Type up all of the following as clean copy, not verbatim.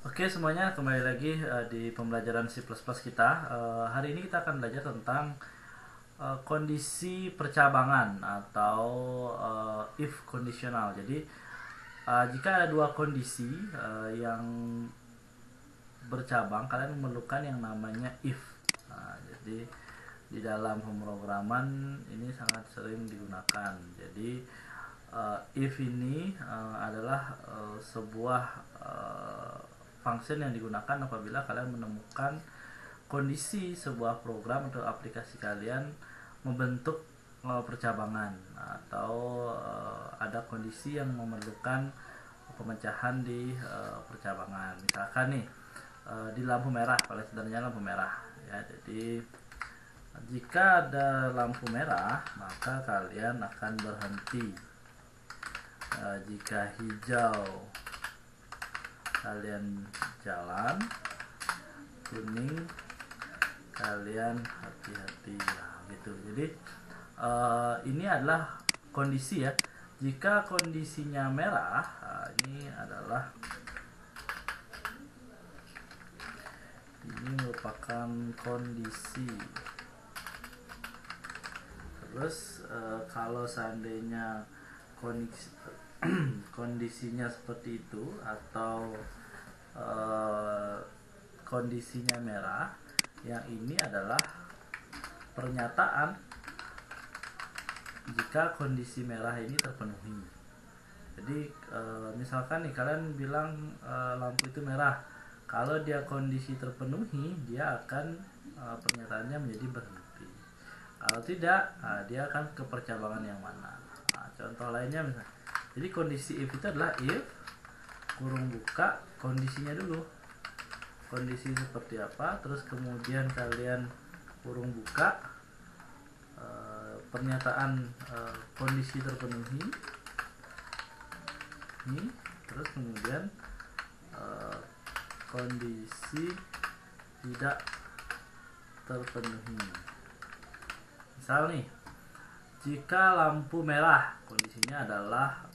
Oke semuanya, kembali lagi di pembelajaran C++ kita. Hari ini kita akan belajar tentang kondisi percabangan atau if conditional. Jadi jika ada dua kondisi yang bercabang, kalian memerlukan yang namanya if. Jadi di dalam pemrograman ini sangat sering digunakan. Jadi if ini adalah sebuah function yang digunakan apabila kalian menemukan kondisi sebuah program atau aplikasi kalian membentuk percabangan atau ada kondisi yang memerlukan pemecahan di percabangan. Misalkan nih di lampu merah, paling sederhananya lampu merah ya. Jadi jika ada lampu merah maka kalian akan berhenti. Jika hijau kalian jalan, kuning kalian hati-hati, gitu. Jadi ini adalah kondisi ya. Jika kondisinya merah, ini merupakan kondisi. Terus kalau seandainya kondisinya seperti itu atau kondisinya merah, yang ini adalah pernyataan jika kondisi merah ini terpenuhi. Jadi misalkan nih kalian bilang lampu itu merah, kalau dia kondisi terpenuhi dia akan pernyataannya menjadi berhenti. Kalau tidak, dia akan ke percabangan yang mana. Contoh lainnya misalnya, jadi kondisi if itu adalah if kurung buka kondisinya dulu, kondisi seperti apa, terus kemudian kalian kurung buka pernyataan kondisi terpenuhi ini, terus kemudian kondisi tidak terpenuhi. Misal nih, jika lampu merah kondisinya adalah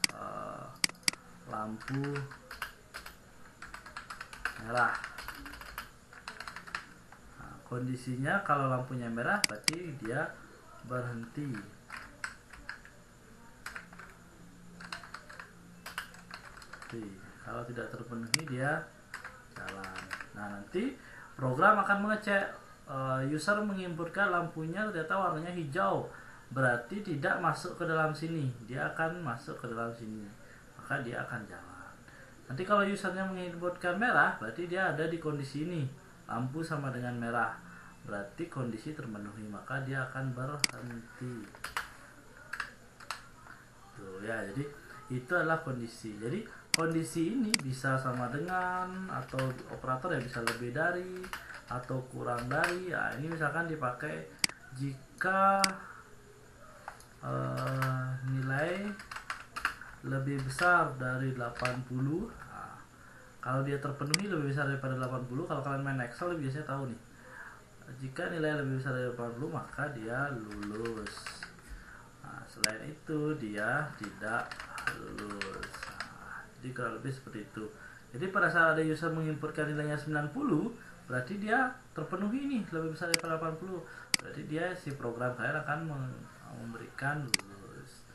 lampu merah. Kondisinya kalau lampunya merah berarti dia berhenti. Kalau tidak terpenuhi dia jalan. Nah, nanti program akan mengecek, user menginputkan lampunya ternyata warnanya hijau, berarti tidak masuk ke dalam sini, dia akan masuk ke dalam sini, maka dia akan jalan. Nanti kalau usernya menginputkan merah, berarti dia ada di kondisi ini, lampu sama dengan merah, berarti kondisi terpenuhi, maka dia akan berhenti. Tuh ya, jadi itu adalah kondisi. Jadi kondisi ini bisa sama dengan, atau operator ya bisa lebih dari atau kurang dari. Nah, ini misalkan dipakai jika nilai lebih besar dari 80. Nah, kalau dia terpenuhi lebih besar daripada 80, kalau kalian main Excel biasanya tahu nih, jika nilai lebih besar dari 80 maka dia lulus. Nah, selain itu dia tidak lulus. Nah, jadi kurang lebih seperti itu. Jadi pada saat ada user menginputkan nilainya 90, berarti dia terpenuhi nih, lebih besar daripada 80, berarti dia si program kalian akan memberikan lulus.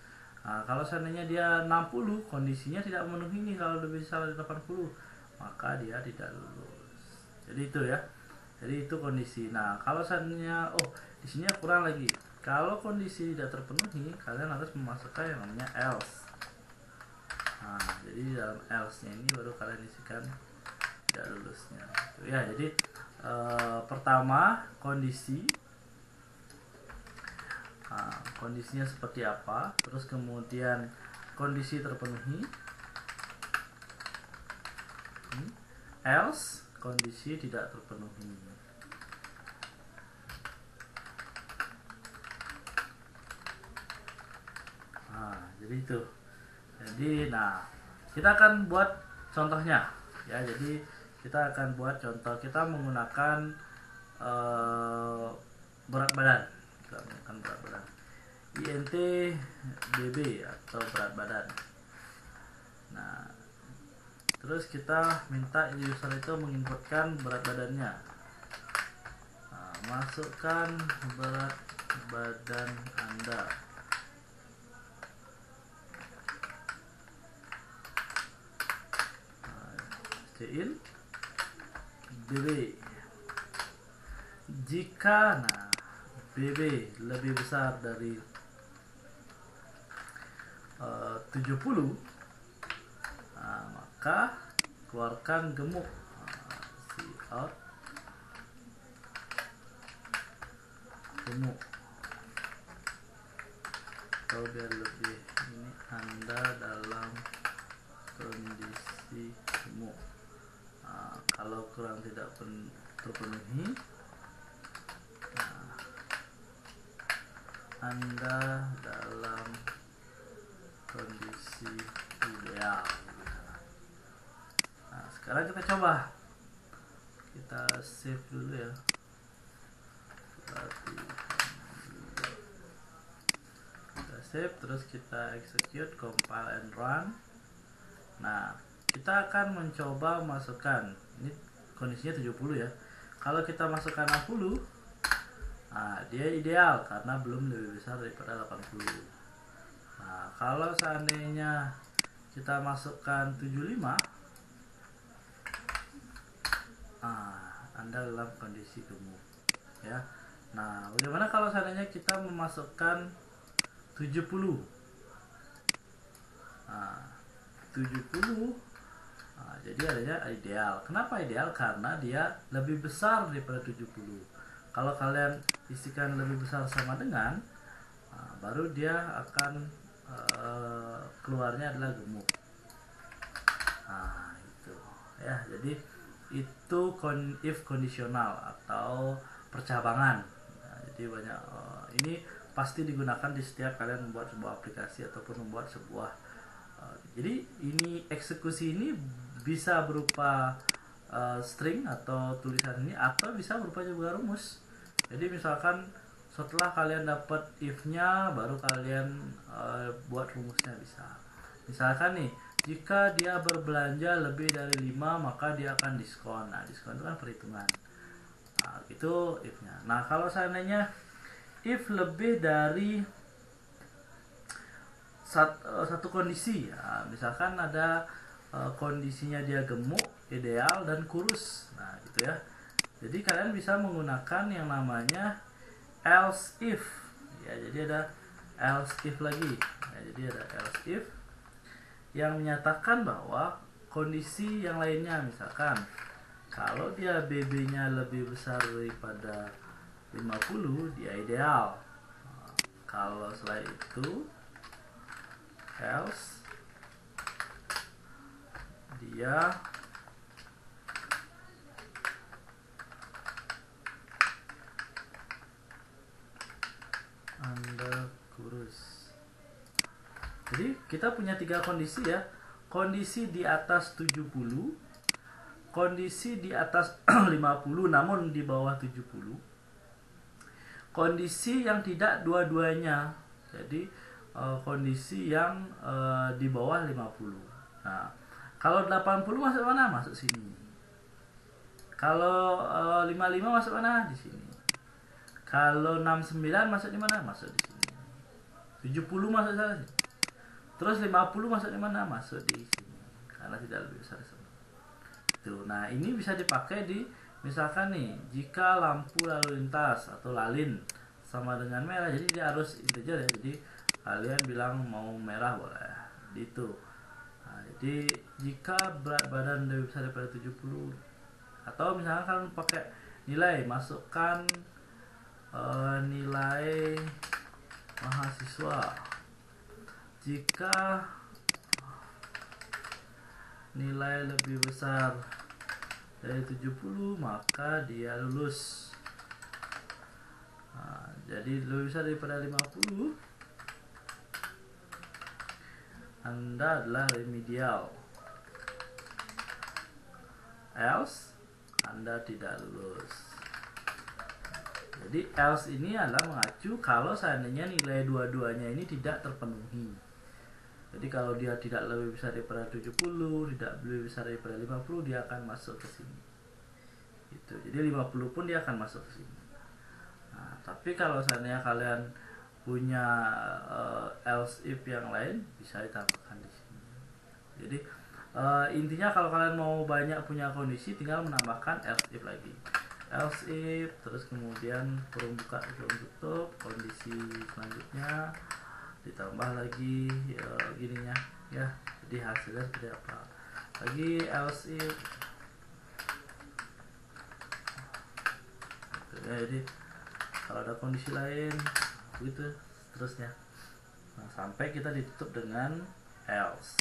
Nah, kalau seandainya dia 60, kondisinya tidak memenuhi nih, kalau lebih besar dari 80 maka dia tidak lulus. Jadi itu ya. Jadi itu kondisi. Nah, kalau seandainya di sini kurang lagi. Kalau kondisi tidak terpenuhi, kalian harus memasukkan yang namanya else. Nah, jadi dalam else-nya ini baru kalian isikan tidak lulusnya. Itu ya. Jadi pertama kondisi. Nah, kondisinya seperti apa, terus kemudian kondisi terpenuhi, else kondisi tidak terpenuhi. Nah, jadi itu. Jadi nah, kita akan buat contohnya ya. Jadi kita akan buat contoh, kita menggunakan berat badan. Kita menggunakan berat badan INTBB atau berat badan. Nah, Terus kita minta user itu menginputkan berat badannya. Nah, masukkan berat badan Anda. In BB. Jika BB lebih besar dari 70, maka keluarkan gemuk. Cout gemuk. Atau biar lebih ini, Anda dalam kondisi gemuk. Kalau kurang tidak terpenuhi, Anda dalam kondisi ideal. Nah, sekarang kita coba. Kita save dulu ya. Kita save, terus kita execute, compile and run. Nah, kita akan mencoba masukkan, ini kondisinya 70 ya. Kalau kita masukkan 60, dia ideal karena belum lebih besar daripada 80. Nah, kalau seandainya kita masukkan 75, Anda dalam kondisi gemuk ya. Nah, bagaimana kalau seandainya kita memasukkan 70? 70, jadi adanya ideal. Kenapa ideal? Karena dia lebih besar daripada 70. Kalau kalian isikan lebih besar sama dengan, baru dia akan keluarnya adalah gemuk. Itu ya. Jadi itu if kondisional atau percabangan. Jadi banyak ini pasti digunakan di setiap kalian membuat sebuah aplikasi ataupun membuat sebuah jadi ini eksekusi ini bisa berupa string atau tulisan ini, atau bisa berupa juga rumus. Jadi misalkan setelah kalian dapat if-nya, baru kalian buat rumusnya bisa. Misalkan nih, jika dia berbelanja lebih dari 5, maka dia akan diskon. Nah, diskon itu kan perhitungan. Itu if-nya. Nah, kalau seandainya if lebih dari satu kondisi ya, misalkan ada kondisinya dia gemuk, ideal, dan kurus. Nah, gitu ya. Jadi kalian bisa menggunakan yang namanya else if ya. Jadi ada else if lagi ya. Jadi ada else if yang menyatakan bahwa kondisi yang lainnya, misalkan kalau dia BB nya lebih besar daripada 50, dia ideal. Kalau selain itu else dia Anda kurus. Jadi kita punya 3 kondisi ya. Kondisi di atas 70, kondisi di atas 50 namun di bawah 70, kondisi yang tidak dua-duanya. Jadi kondisi yang di bawah 50. Nah, kalau 80 masuk mana? Masuk sini. Kalau 55 masuk mana? Di sini. Kalau 69 masuk di mana? Masuk di sini. 70 masuk sana. Terus 50 masuk di mana? Masuk di sini. Karena tidak lebih besar sana. Tuh, nah ini bisa dipakai di misalkan nih, jika lampu lalu lintas atau lalin sama dengan merah, jadi dia harus integer ya. Jadi kalian bilang mau merah boleh gitu. Nah, jadi jika berat badan lebih besar daripada 70, atau misalkan kalian pakai nilai, masukkan nilai mahasiswa. Jika nilai lebih besar dari 70, maka dia lulus. Nah, jadi lebih besar daripada 50, Anda adalah remedial. Else, Anda tidak lulus. Jadi else ini adalah mengacu kalau seandainya nilai dua-duanya ini tidak terpenuhi. Jadi kalau dia tidak lebih besar daripada 70, tidak lebih besar daripada 50, dia akan masuk ke sini. Gitu. Jadi 50 pun dia akan masuk ke sini. Nah, tapi kalau seandainya kalian punya else if yang lain, bisa ditambahkan di sini. Jadi intinya kalau kalian mau banyak punya kondisi, tinggal menambahkan else if lagi. Else if, terus kemudian kurung buka, kurung tutup, kondisi selanjutnya ditambah lagi gininya ya, jadi hasilnya seperti apa lagi. Else if ya, jadi kalau ada kondisi lain gitu terusnya. Nah, sampai kita ditutup dengan else.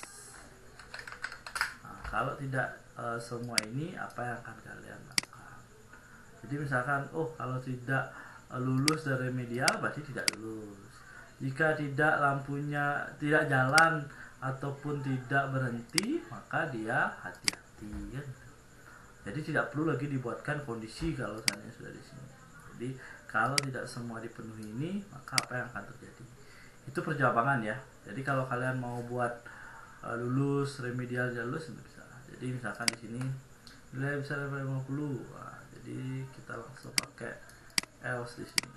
Nah, kalau tidak semua ini, apa yang akan kalian lakukan? Jadi misalkan kalau tidak lulus dari remedial, berarti tidak lulus. Jika tidak lampunya tidak jalan ataupun tidak berhenti, maka dia hati-hati kan. Jadi tidak perlu lagi dibuatkan kondisi kalau seandainya sudah di sini. Jadi kalau tidak semua dipenuhi ini, maka apa yang akan terjadi? Itu perjawaban ya. Jadi kalau kalian mau buat lulus remedial lulus bisa. Jadi misalkan di sini nilai bisa level 50. Nah, jadi kita langsung pakai else di sini.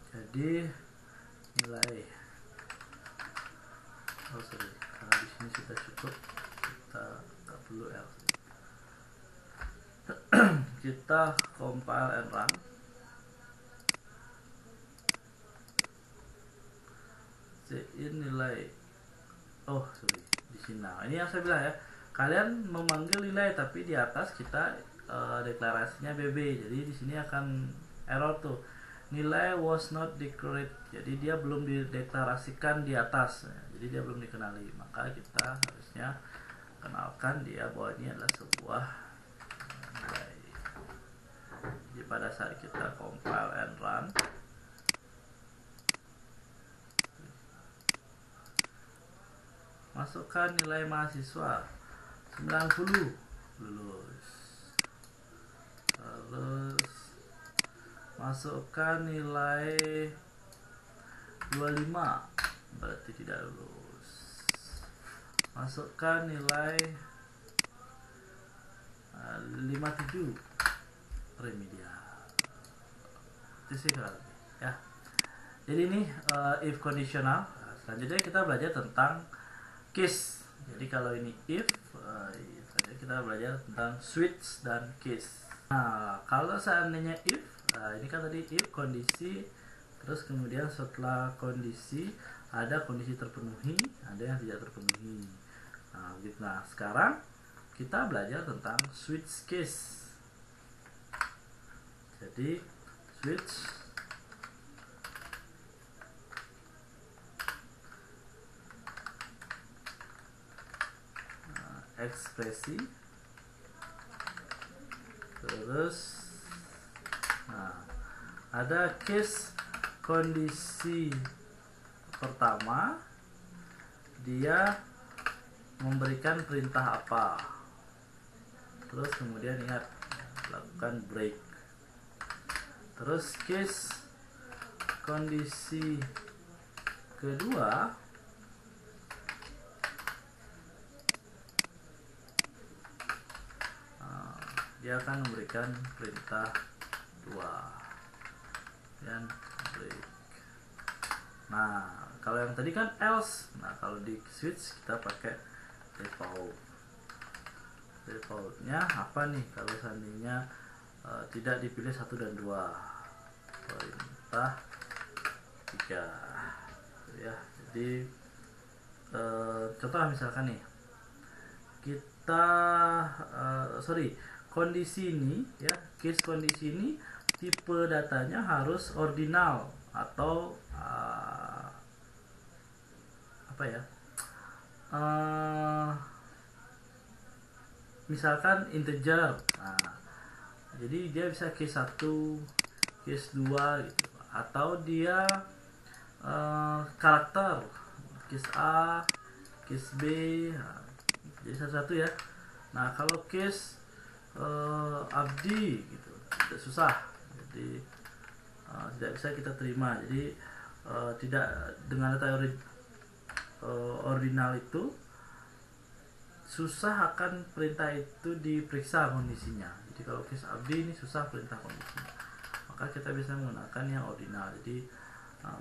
Jadi nilai karena di sini sudah cukup, kita nggak perlu else. Kita compile and run. In nilai di sini. Nah, ini yang saya bilang ya, kalian memanggil nilai tapi di atas kita deklarasinya BB. Jadi di sini akan error tuh, nilai was not declared, jadi dia belum dideklarasikan di atas, jadi dia belum dikenali. Maka kita harusnya kenalkan dia bahwa ini adalah sebuah nilai. Jadi pada saat kita compile and run, masukkan nilai mahasiswa 90, lulus. Terus masukkan nilai 25, berarti tidak lulus. Masukkan nilai 57, remedial. Itu sih ya. Jadi ini if conditional. Selanjutnya kita belajar tentang case. Jadi kalau ini if, kita belajar tentang switch dan case. Nah, kalau seandainya if, ini kan tadi if kondisi, terus kemudian setelah kondisi ada kondisi terpenuhi, ada yang tidak terpenuhi. Nah, gitu. Nah, sekarang kita belajar tentang switch case. Jadi switch ekspresi, terus ada case kondisi pertama, dia memberikan perintah apa, terus kemudian ingat lakukan break. Terus case kondisi kedua, dia akan memberikan perintah 2 dan break. Nah, kalau yang tadi kan else. Nah, kalau di switch kita pakai default. Defaultnya apa nih kalau seandainya tidak dipilih 1 dan 2, perintah 3 ya. Jadi contoh misalkan nih kita kondisi ini ya, case kondisi ini tipe datanya harus ordinal atau misalkan integer. Nah, jadi dia bisa case 1, case 2 gitu, atau dia karakter, case A, case B. Nah, jadi satu-satu ya. Nah, kalau case abdi gitu, tidak susah. Jadi tidak bisa kita terima. Jadi tidak dengan data ordinal itu susah akan perintah itu diperiksa kondisinya. Jadi kalau case abdi ini susah perintah kondisinya, maka kita bisa menggunakan yang ordinal. Jadi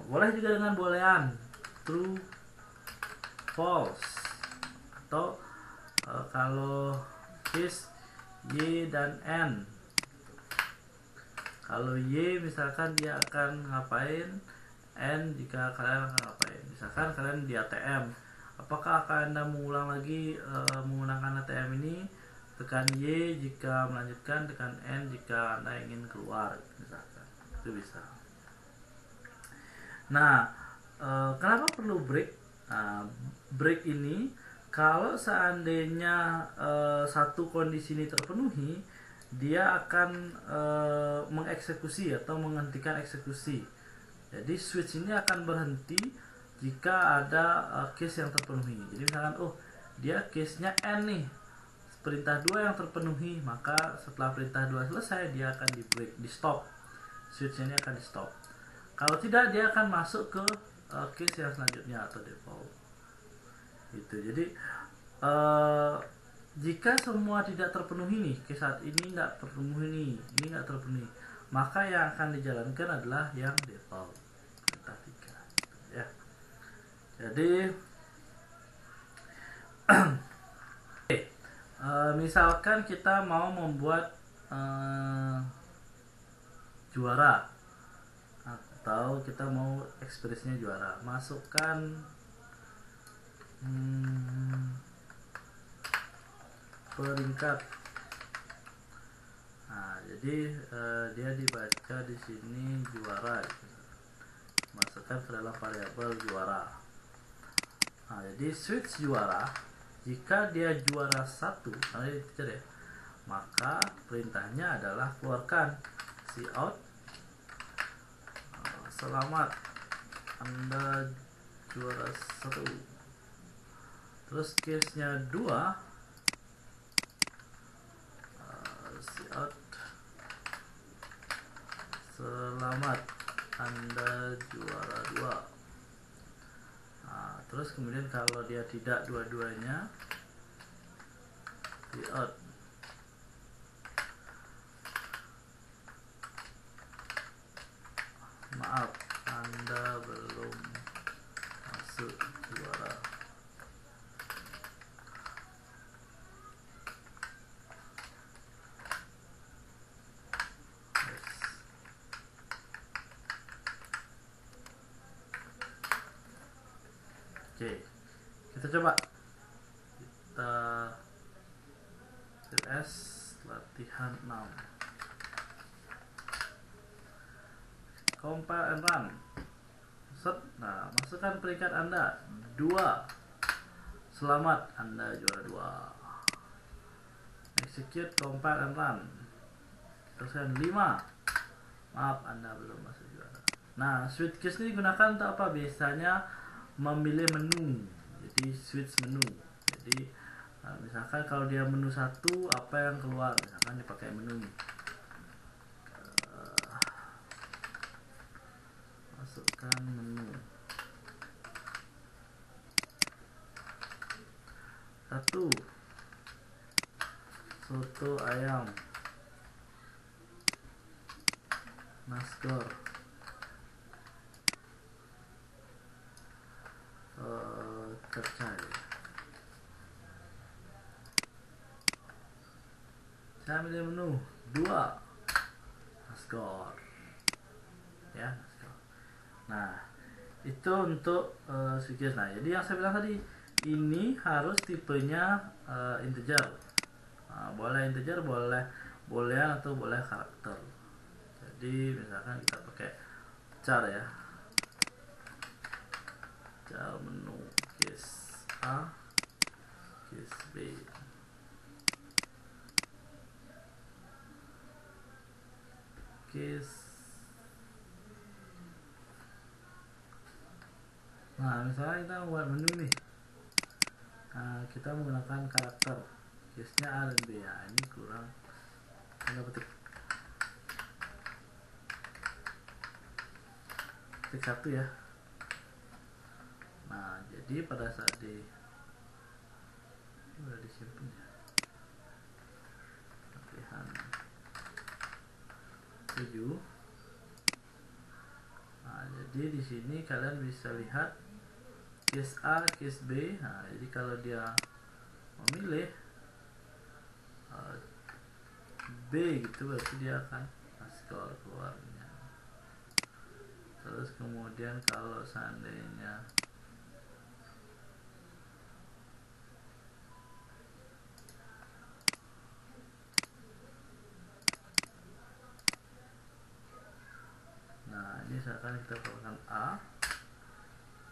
boleh juga dengan boolean true, false, atau kalau case y dan n, kalau y misalkan dia akan ngapain, n jika kalian akan ngapain. Misalkan kalian di ATM, apakah akan Anda mengulang lagi menggunakan ATM ini? Tekan Y jika melanjutkan, tekan N jika Anda ingin keluar, misalkan. Itu bisa. Nah, kenapa perlu break? Break ini kalau seandainya satu kondisi ini terpenuhi, dia akan mengeksekusi atau menghentikan eksekusi. Jadi switch ini akan berhenti jika ada case yang terpenuhi. Jadi misalkan dia case-nya N nih, perintah 2 yang terpenuhi, maka setelah perintah 2 selesai dia akan di break, di stop. Switch-nya ini akan di stop. Kalau tidak, dia akan masuk ke case yang selanjutnya atau default. Gitu. Jadi jika semua tidak terpenuhi nih, case saat ini nggak terpenuhi nih, ini nggak terpenuhi, maka yang akan dijalankan adalah yang default, perintah 3 ya. Jadi misalkan kita mau membuat juara, atau kita mau ekspresinya juara, masukkan peringkat. Nah, jadi dia dibaca di sini juara, masukkan ke dalam variabel juara. Nah, jadi switch juara, jika dia juara 1, maka perintahnya adalah keluarkan cout selamat Anda juara 1. Terus case nya 2, cout selamat Anda juara 2. Terus kemudian kalau dia tidak dua-duanya, cout maaf Anda belum masuk juara. Oke, kita coba. Kita ls latihan 6, compile and run. Set. Nah, masukkan peringkat Anda 2, selamat Anda juara 2. Execute, compile and run. Teruskan 5, maaf Anda belum masuk juara. Nah, switch case ini digunakan untuk apa? Biasanya memilih menu, jadi switch menu. Jadi misalkan kalau dia menu 1, apa yang keluar, misalkan dipakai menu masukkan menu 1, soto ayam nasgor, kercai. Saya pilih menu 2, nasgor ya, nasgor. Nah, itu untuk switches. Nah, jadi yang saya bilang tadi, ini harus tipenya integer. Boleh integer, boleh boolean, atau boleh karakter. Jadi misalkan kita pakai char ya, char menu case A, case B. Nah, misalnya kita buat menu nih, kita menggunakan karakter, case nya A dan B. Nah, ini kurang tanda petik petik 1 ya. Nah jadi pada saat udah disimpan ya, latihan 7. Nah jadi di sini kalian bisa lihat case A, case B. Nah jadi kalau dia memilih B gitu, berarti dia akan skor keluarnya. Terus kemudian kalau seandainya nah ini misalkan kita keluarkan A,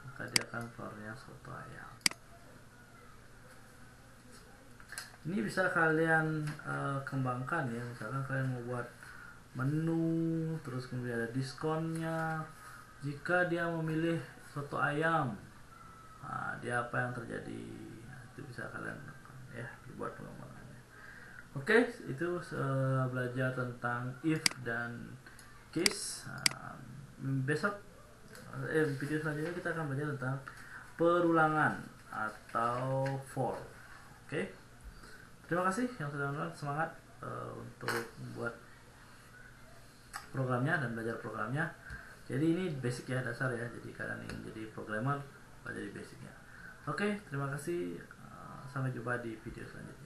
maka dia akan keluarnya soto ayam. Ini bisa kalian kembangkan ya, misalkan kalian mau buat menu, terus kemudian ada diskonnya. Jika dia memilih soto ayam, nah, dia apa yang terjadi? Nah, itu bisa kalian ya dibuat pengembangannya. Oke, itu belajar tentang if dan case. Besok video selanjutnya kita akan belajar tentang perulangan atau for. Oke. Terima kasih yang sudah menonton. Semangat untuk membuat programnya dan belajar programnya. Jadi ini basic ya, dasar ya. Jadi kalian ingin jadi programmer, pelajari basicnya. Oke, terima kasih. Sampai jumpa di video selanjutnya.